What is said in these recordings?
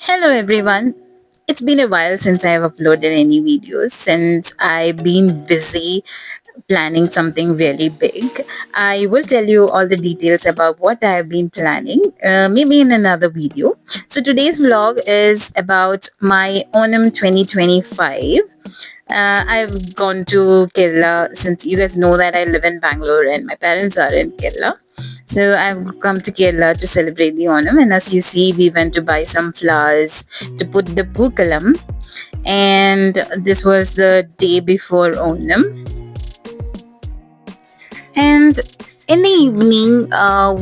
Hello everyone. It's been a while since I have uploaded any videos since I've been busy planning something really big. I will tell you all the details about what I have been planning, maybe in another video. So today's vlog is about my Onam 2025. I've gone to Kerala since you guys know that I live in Bangalore and my parents are in Kerala. So I've come to Kerala to celebrate the Onam, and as you see, we went to buy some flowers to put the Pookalam, and this was the day before Onam. And in the evening,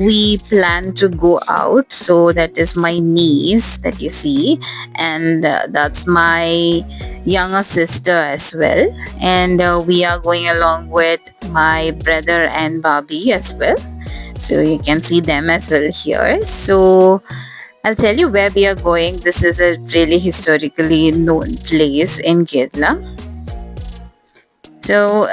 we plan to go out. So that is my niece that you see, and that's my younger sister as well. And we are going along with my brother and Bobby as well. So you can see them as well here. So I'll tell you where we are going. This is a really historically known place in Kerala. So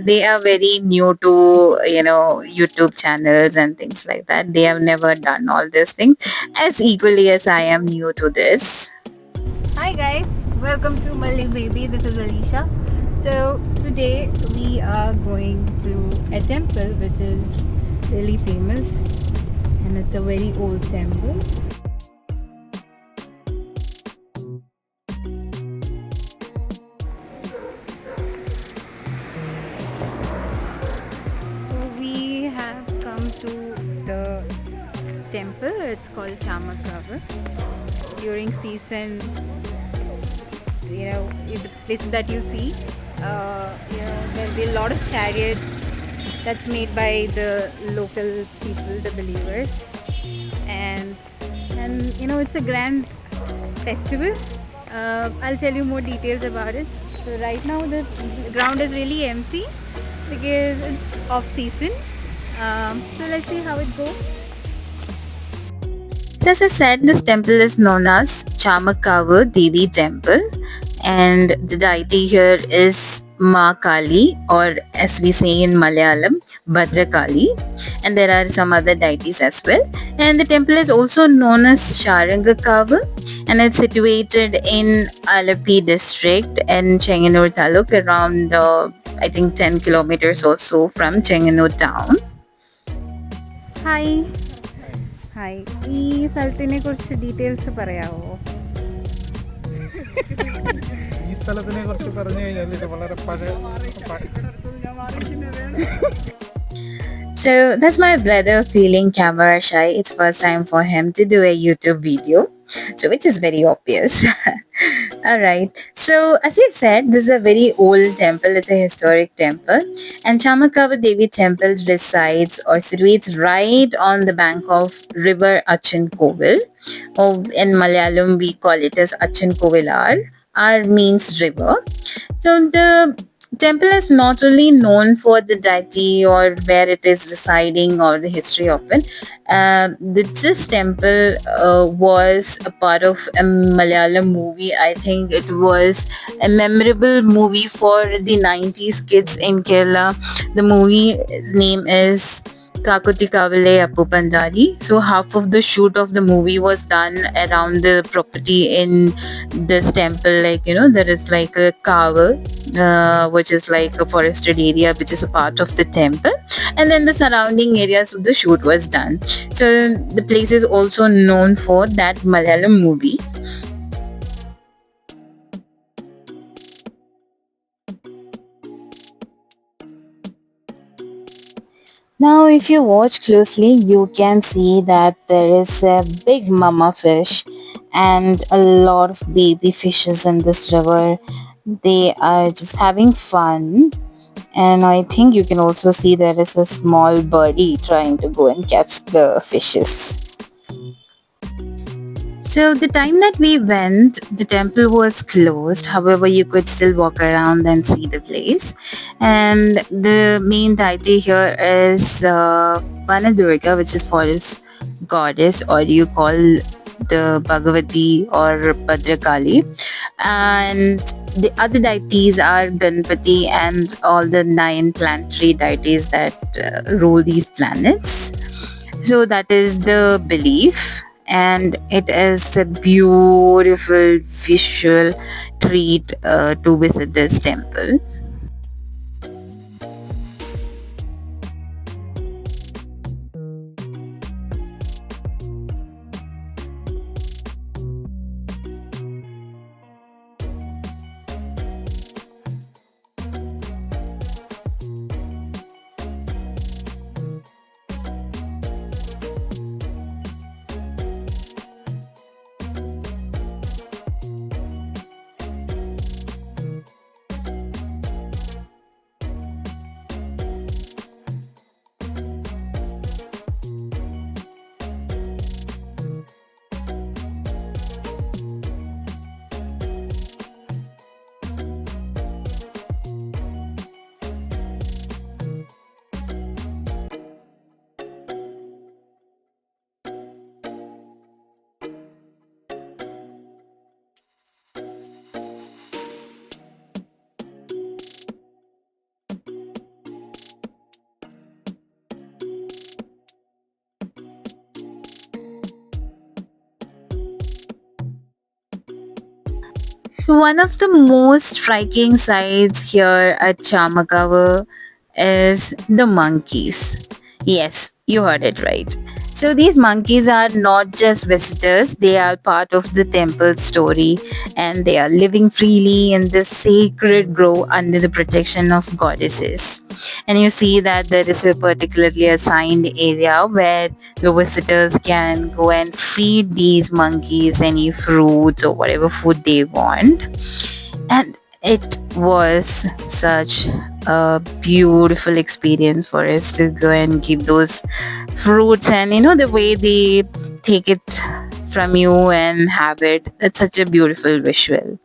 they are very new to YouTube channels and things like that. They have never done all these things as equally as I am new to this. Hi guys, welcome to Malik Baby. This is Alicia. So today we are going to a temple which is really famous, and it's a very old temple. So we have come to the temple. It's called Chamakava. During season, the places that you see, there'll be a lot of chariots that's made by the local people, the believers, and it's a grand festival. I'll tell you more details about it. So right now the ground is really empty because it's off season. So let's see how it goes. As I said, this temple is known as Chamakavu Devi Temple, and the deity here is Ma Kali, or as we say in Malayalam, Bhadrakali, and there are some other deities as well. And the temple is also known as Sharangakavu, and it's situated in Alapi district in Chenganur Taluk, around I think 10 kilometers or so from Chenganur town. Hi. Hi, ഈ സ്ഥലത്തിനെ കുറിച്ച് details പറയാമോ? ഈ സ്ഥലത്തിനെ കുറിച്ച് പറഞ്ഞു കഴിഞ്ഞാൽ ഇത് വളരെ So that's my brother feeling camera shy. It's first time for him to do a YouTube video, so which is very obvious. All right. So as you said, this is a very old temple. It's a historic temple, and Chamakava Devi Temple resides or situates right on the bank of River Achin Kovil, or in Malayalam we call it as Achin Kovilar. R means river. So the temple is not only known for the deity or where it is residing or the history of it. This temple was a part of a Malayalam movie. I think it was a memorable movie for the 90s kids in Kerala. The movie name is Kakuti Kavale Appu Pandari. So half of the shoot of the movie was done around the property in this temple. There is like a cover, which is like a forested area, which is a part of the temple, and then the surrounding areas of the shoot was done. So the place is also known for that Malayalam movie. Now, if you watch closely, you can see that there is a big mama fish and a lot of baby fishes in this river. They are just having fun, and I think you can also see there is a small birdie trying to go and catch the fishes. So the time that we went, the temple was closed. However, you could still walk around and see the place. And the main deity here is Vanadurga, which is forest goddess, or you call the Bhagavati or Bhadrakali. And the other deities are Ganpati and all the 9 planetary deities that rule these planets. So that is the belief. and it is a beautiful visual treat to visit this temple. So one of the most striking sights here at Chamakawa is the monkeys. Yes, you heard it right. So these monkeys are not just visitors, they are part of the temple story, and they are living freely in this sacred grove under the protection of goddesses. And you see that there is a particularly assigned area where the visitors can go and feed these monkeys any fruits or whatever food they want. And it was such a beautiful experience for us to go and give those fruits, and the way they take it from you and have it. That's such a beautiful visual.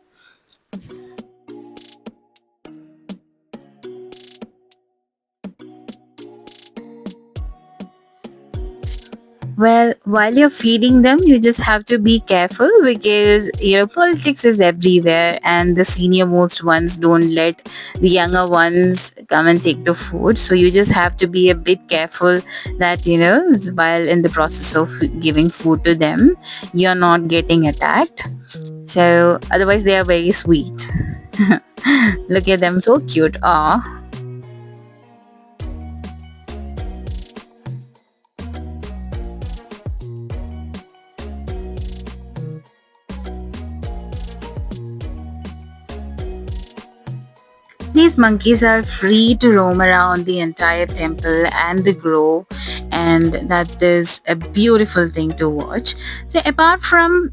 Well, while you're feeding them, you just have to be careful because politics is everywhere, and the senior most ones don't let the younger ones come and take the food. So you just have to be a bit careful that while in the process of giving food to them, you're not getting attacked. So otherwise, they are very sweet. Look at them, so cute. Aw. These monkeys are free to roam around the entire temple and the grove, and that is a beautiful thing to watch. So, apart from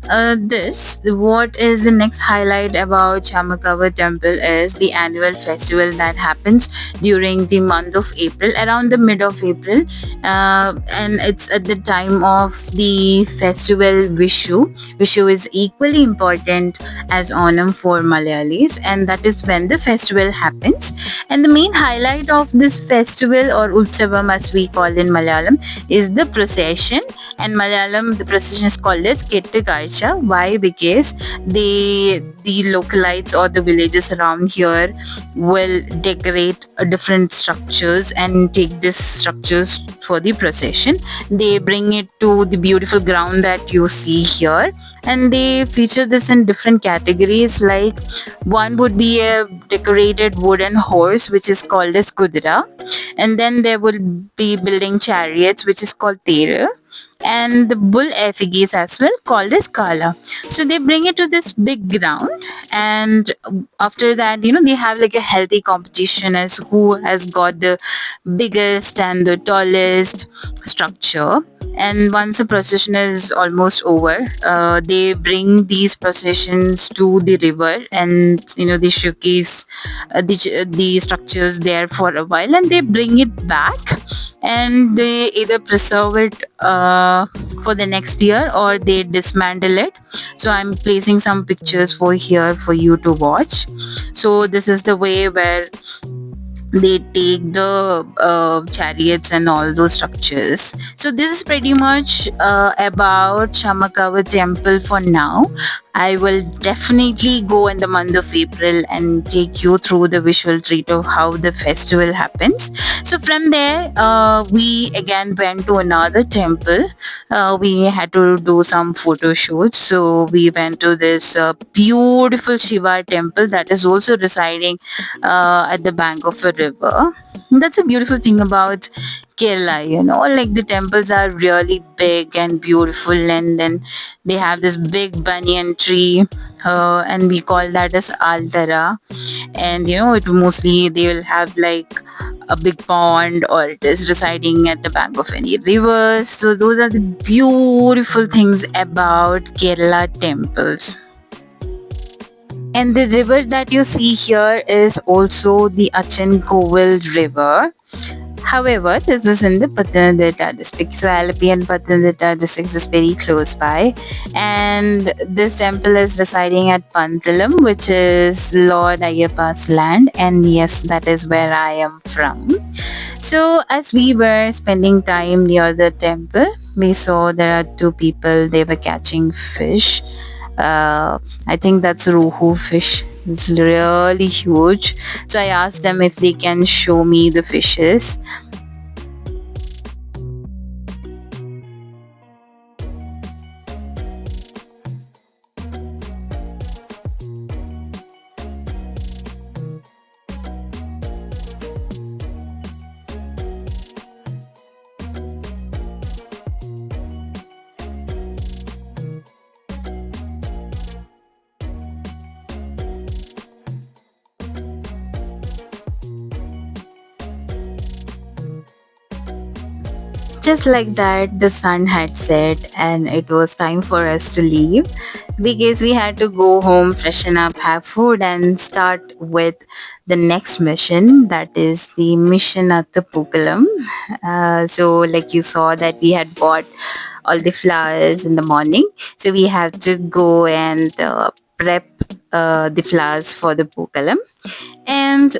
this, what is the next highlight about Chamakawa Temple is the annual festival that happens during the month of April, around the mid of April, and it's at the time of the festival Vishu. Vishu is equally important as Onam for Malayalis, and that is when the festival happens. And the main highlight of this festival, or Utsavam as we call in Malayalam, is the procession. And Malayalam, the procession is called as Kettukarcha. Why? Because the localites or the villages around here will decorate different structures and take these structures for the procession. They bring it to the beautiful ground that you see here, and they feature this in different categories. Like, one would be a decorated wooden horse, which is called as kudra, and then there will be building chariots, which is called tera, and the bull effigies as well, called as kala. So they bring it to this big ground, and after that, they have like a healthy competition as who has got the biggest and the tallest structure. And once the procession is almost over, they bring these processions to the river, and they showcase the structures there for a while, and they bring it back, and they either preserve it for the next year, or they dismantle it. So I'm placing some pictures for here for you to watch. So this is the way where they take the chariots and all those structures. So this is pretty much about Chamakawa temple for now. I will definitely go in the month of April and take you through the visual treat of how the festival happens. So from there, we again went to another temple. We had to do some photo shoots. So we went to this beautiful Shiva temple that is also residing at the bank of a river. That's a beautiful thing about Kerala, like the temples are really big and beautiful, and then they have this big banyan tree, and we call that as altara. And it mostly they will have like a big pond, or it is residing at the bank of any rivers. So those are the beautiful things about Kerala temples. And the river that you see here is also the Achan Kovil River. However, this is in the Pathanamthitta district. So Alleppey and Pathanamthitta districts is very close by. And this temple is residing at Pantalam, which is Lord Ayyappa's land. And yes, that is where I am from. So as we were spending time near the temple, we saw there are two people, they were catching fish. I think that's rohu fish. It's really huge. So I asked them if they can show me the fishes. Just like that, the sun had set and it was time for us to leave because we had to go home, freshen up, have food, and start with the next mission, that is the mission at the Pukalam. So, like you saw, that we had bought all the flowers in the morning, so we have to go and prep the flowers for the Pukalam. And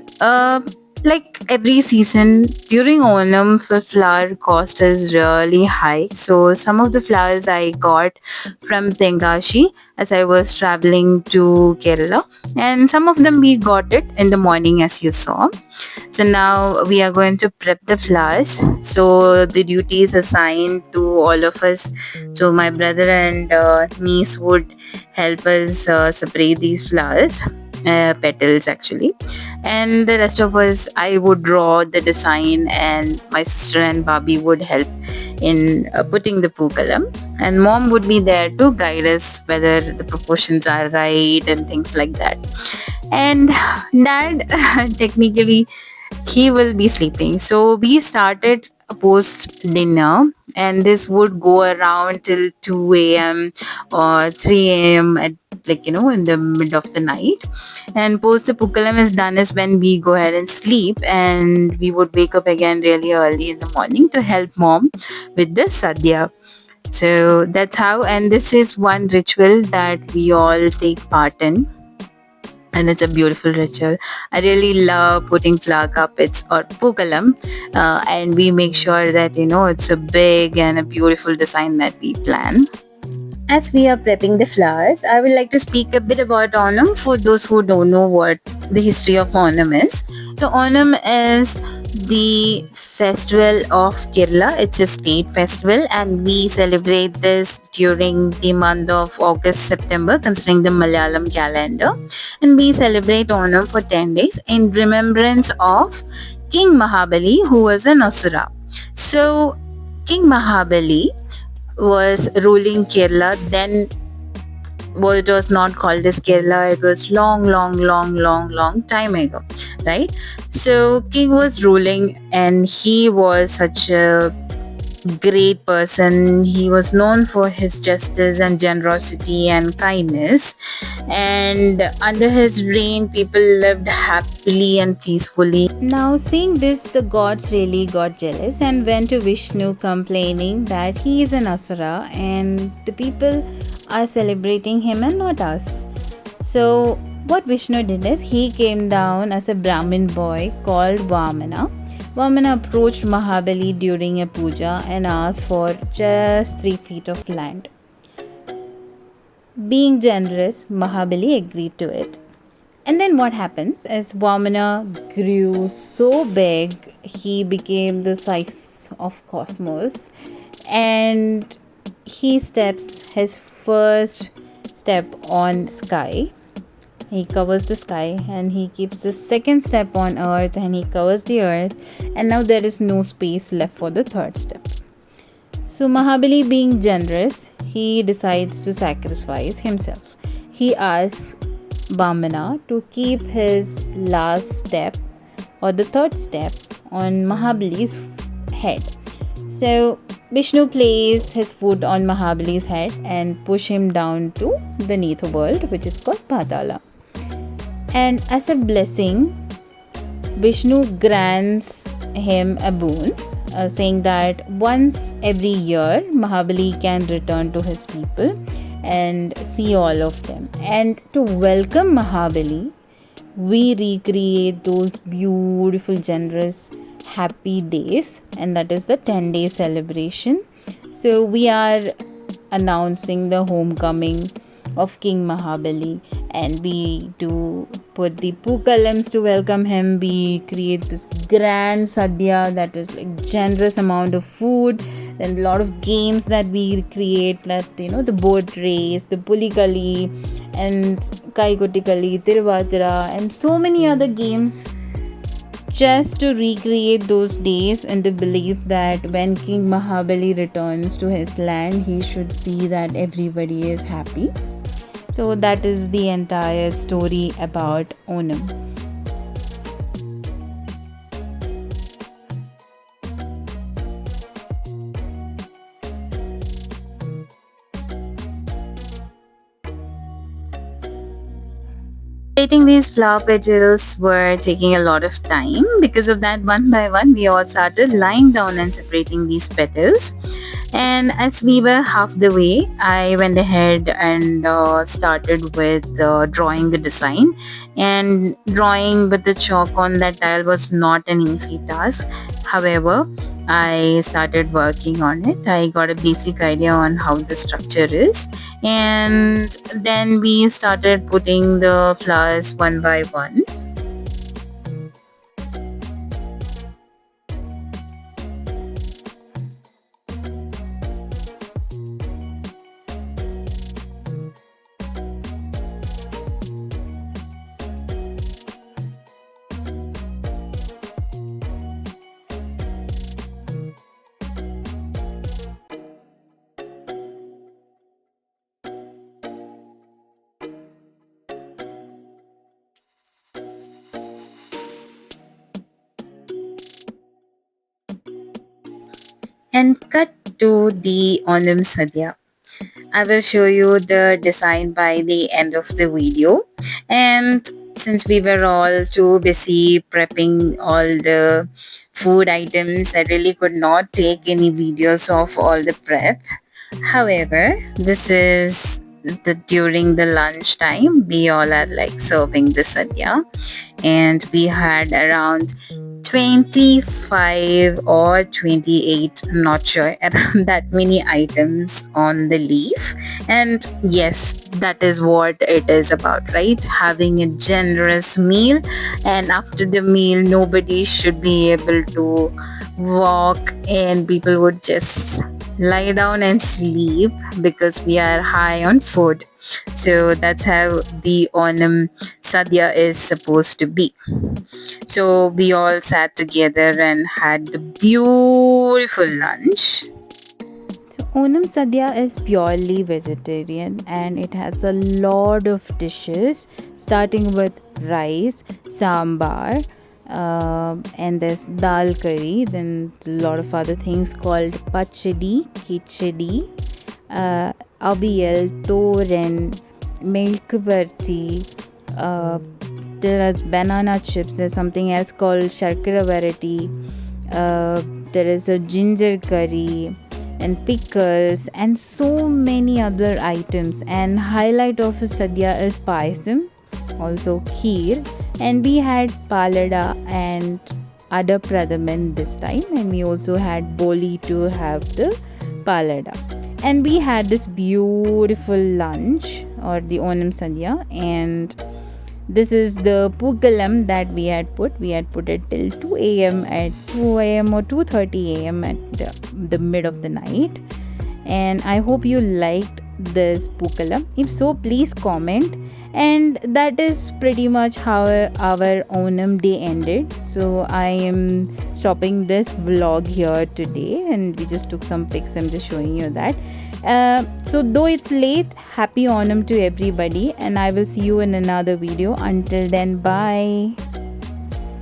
like every season during Onam, flower cost is really high. So some of the flowers I got from Tengashi as I was traveling to Kerala, and some of them we got it in the morning, as you saw. So now we are going to prep the flowers. So the duty is assigned to all of us. So my brother and niece would help us separate these flowers, petals actually, and the rest of us, I would draw the design, and my sister and Bobby would help in putting the pookalam, and mom would be there to guide us whether the proportions are right and things like that. And dad technically he will be sleeping, so we started post dinner, and this would go around till 2 a.m. or 3 a.m. at, like, in the mid of the night. And post the pukalam is done is when we go ahead and sleep, and we would wake up again really early in the morning to help mom with the sadhya. So that's how, and this is one ritual that we all take part in, and it's a beautiful ritual. I really love putting flower carpets or pukalam, and we make sure that it's a big and a beautiful design that we plan. As we are prepping the flowers, I would like to speak a bit about Onam for those who don't know what the history of Onam is. So, Onam is the festival of Kerala. It's a state festival, and we celebrate this during the month of August, September, considering the Malayalam calendar. And we celebrate Onam for 10 days in remembrance of King Mahabali, who was an Asura. So, King Mahabali was ruling Kerala. Then, well, it was not called as Kerala. It was long, long, long, long, long time ago, right? So King was ruling, and he was such a great person. He was known for his justice and generosity and kindness. And under his reign, people lived happily and peacefully. Now, seeing this, the gods really got jealous and went to Vishnu complaining that he is an Asura and the people are celebrating him and not us. So, what Vishnu did is he came down as a Brahmin boy called Vamana. Vamana approached Mahabali during a puja and asked for just 3 feet of land. Being generous, Mahabali agreed to it. And then what happens is Vamana grew so big, he became the size of Cosmos, and he steps his first step on sky. He covers the sky and he keeps the second step on earth and he covers the earth, and now there is no space left for the third step. So Mahabali, being generous, he decides to sacrifice himself. He asks Vamana to keep his last step or the third step on Mahabali's head. So Vishnu places his foot on Mahabali's head and push him down to the Nether world, which is called Patala. And as a blessing, Vishnu grants him a boon, saying that once every year Mahabali can return to his people and see all of them. And to welcome Mahabali, we recreate those beautiful, generous, happy days, and that is the 10-day celebration. So we are announcing the homecoming of King Mahabali, and we do put the Pookalams to welcome him. We create this grand sadhya, that is like generous amount of food, and a lot of games that we create, like the boat race, the Pulikali, and Kaikotikali, Tiruvatira, and so many other games, just to recreate those days in the belief that when King Mahabali returns to his land, he should see that everybody is happy. So that is the entire story about Onam. Creating these flower petals were taking a lot of time. Because of that, one by one, we all started lying down and separating these petals. And as we were half the way, I went ahead and started with drawing the design. And drawing with the chalk on that tile was not an easy task. However, I started working on it. I got a basic idea on how the structure is, and then we started putting the flowers one by one. And cut to the Onam Sadhya. I will show you the design by the end of the video. And since we were all too busy prepping all the food items, I really could not take any videos of all the prep. However, this is during the lunch time. We all are like serving the sadhya, and we had around 25 or 28, I'm not sure, around that many items on the leaf. And yes, that is what it is about, right? Having a generous meal, and after the meal, nobody should be able to walk, and people would just lie down and sleep because we are high on food. So that's how the Onam Sadhya is supposed to be. So we all sat together and had the beautiful lunch. So Onam Sadhya is purely vegetarian and it has a lot of dishes, starting with rice, sambar, and there's dal curry, then a lot of other things called pachadi, khichdi, avial, toren, milk barti, there are banana chips, there's something else called sharkara variety, there is a ginger curry and pickles and so many other items. And highlight of the sadhya is payasam, also kheer, and we had palada and ada pradaman this time, and we also had boli to have the palada. And we had this beautiful lunch or the Onam Sadhya, and this is the Pugalam that we had put. We had put it till 2 a.m. at 2 a.m. or 2:30 a.m. at the mid of the night. And I hope you liked this Pukalam. If so, please comment. And that is pretty much how our Onam day ended. So I am stopping this vlog here today, and we just took some pics. I'm just showing you that. So though it's late, happy Onam to everybody, and I will see you in another video. Until then, bye.